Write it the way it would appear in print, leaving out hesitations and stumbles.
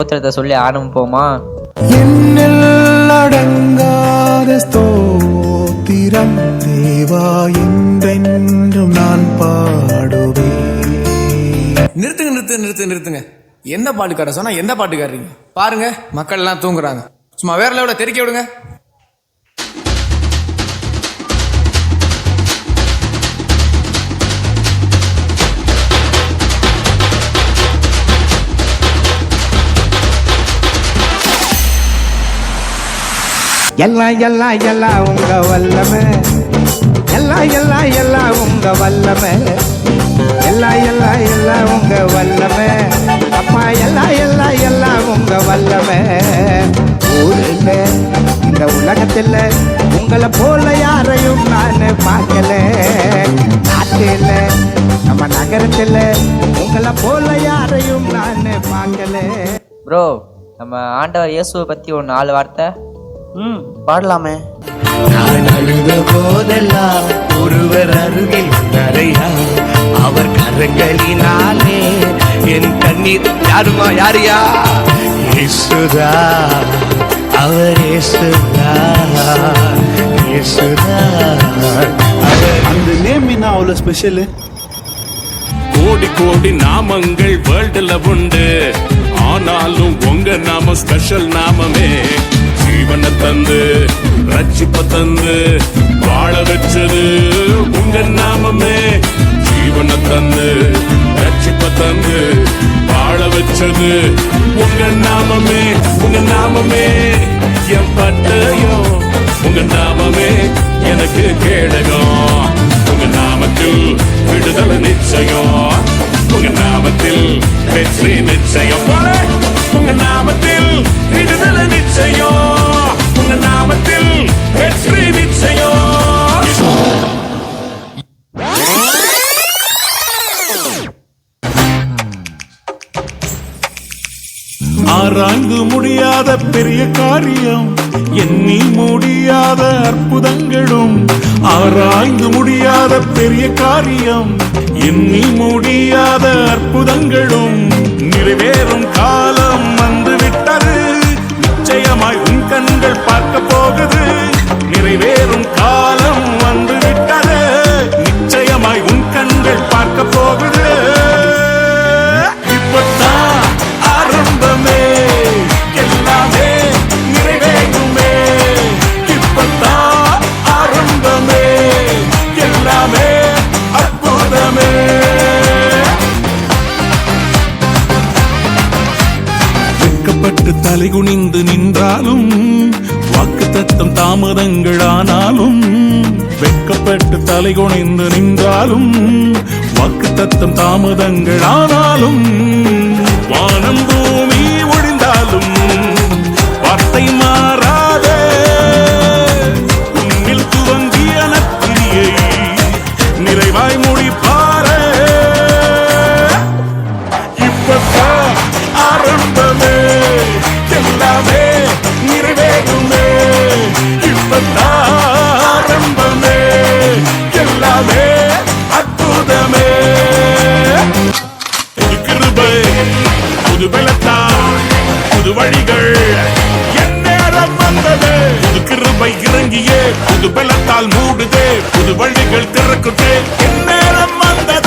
ஸ்தோத்திரத்தை சொல்லி ஆரம்பிப்போமா? அடங்காத ஸ்தோத்திரம் தேவா என்றென்றும் நான் பாடுவேன். நிறுத்துங்க. என்ன பாட்டுக்கார சொன்னா எந்த பாட்டுக்காரீங்க பாருங்க, மக்கள் எல்லாம் தூங்குறாங்க. சும்மா வேற லெவல தெரிக்க விடுங்க. எல்லாம் உங்க வல்லமே, எல்லாம் உங்க வல்லமே, எல்லாம் உங்க வல்லமே அப்பா, எல்லாம் உங்க வல்லமே. ஊரில் இந்த உலகத்தில் உங்களை போல யாரையும் நான் பார்க்கல. நாட்டில் நம்ம நகரத்தில் உங்களை போல யாரையும் நான் பார்க்கல. ப்ரோ, நம்ம ஆண்டவர் இயேசுவை பத்தி ஒரு 4 வார்த்தை பாடலாமே. நான் அழுத போதெல்லாம் ஒருவர் அருகில் நிறையா, அவர் கரங்களினாலே என் கண்ணீர் யாரியா இயேசுதா, அவர் இயேசுதா, அவர். அந்த நேம் என்ன அவ்வளோ ஸ்பெஷல்? கோடி நாமங்கள் வேர்ல்டுல உண்டு, ஆனாலும் உங்க நாம ஸ்பெஷல் நாமமே. ஜீவனை தந்து ரட்சிப்ப தந்து வாழ வச்சது உங்க நாமமே. ஜீவனை தந்து ரட்சிப்ப தந்து வாழ வச்சது உங்க நாமமே. உங்க நாமமே என் பட்டயம், உங்க நாமமே எனக்கு கேடகம். உங்க நாமத்தில் விடுதலை நிச்சயம், உங்க நாமத்தில் வெற்றி நிச்சயம். உங்க நாமத்தில் விடுதலை நிச்சயம், உங்க நாமத்தில் வெற்றி நிச்சயம். ஆராய்ந்து முடியாத பெரிய காரியம், எண்ணி முடியாத அற்புதங்களும். ஆராய்ந்து முடியாத பெரிய காரியம், எண்ணி முடியாத அற்புதங்களும். நிறைவேறும் காலம் வந்து விட்டது, நிச்சயமாய் உன் கண்கள் பார்க்க போகுது. நிறைவேறும் காலம் வந்து விட்டது, நிச்சயமாய் உன் கண்கள் பார்க்க போகுது. இப்பதான் ஆரம்பமே, எல்லாமே நிறைவேறுமே. இப்பதான் ஆரம்பமே, எல்லாமே அற்புதமே. வெட்கப்பட்டு தலைகுனிந்து நின்றாலும், வாக்கு தத்தம் தாமதங்கள் ஆனாலும். வெட்கப்பட்டு தலைகுனிந்து நின்றாலும், வாக்கு தத்தம் தாமதங்கள் ஆனாலும். வானம் பூமி ஒழிந்தாலும் வார்த்தை மாறாதே, உன்னில் துவங்கிய நற்கிரியை நிறைவாய் முடிப்பாரே. இப்பதான் ஆரம்பமே, எல்லாமே நிறைவேறுமே. இப்பதான் ஆரம்பமே, எல்லாமே அற்புதமே. கிருபை புது பலத்தான், புது வழிகள் எந்நேரம் வந்தது. புது கிருபை இறங்கியே புது பலத்தால் மூடுதே, புது வழிகள் திறக்குதே, எந்நேரம் வந்தது.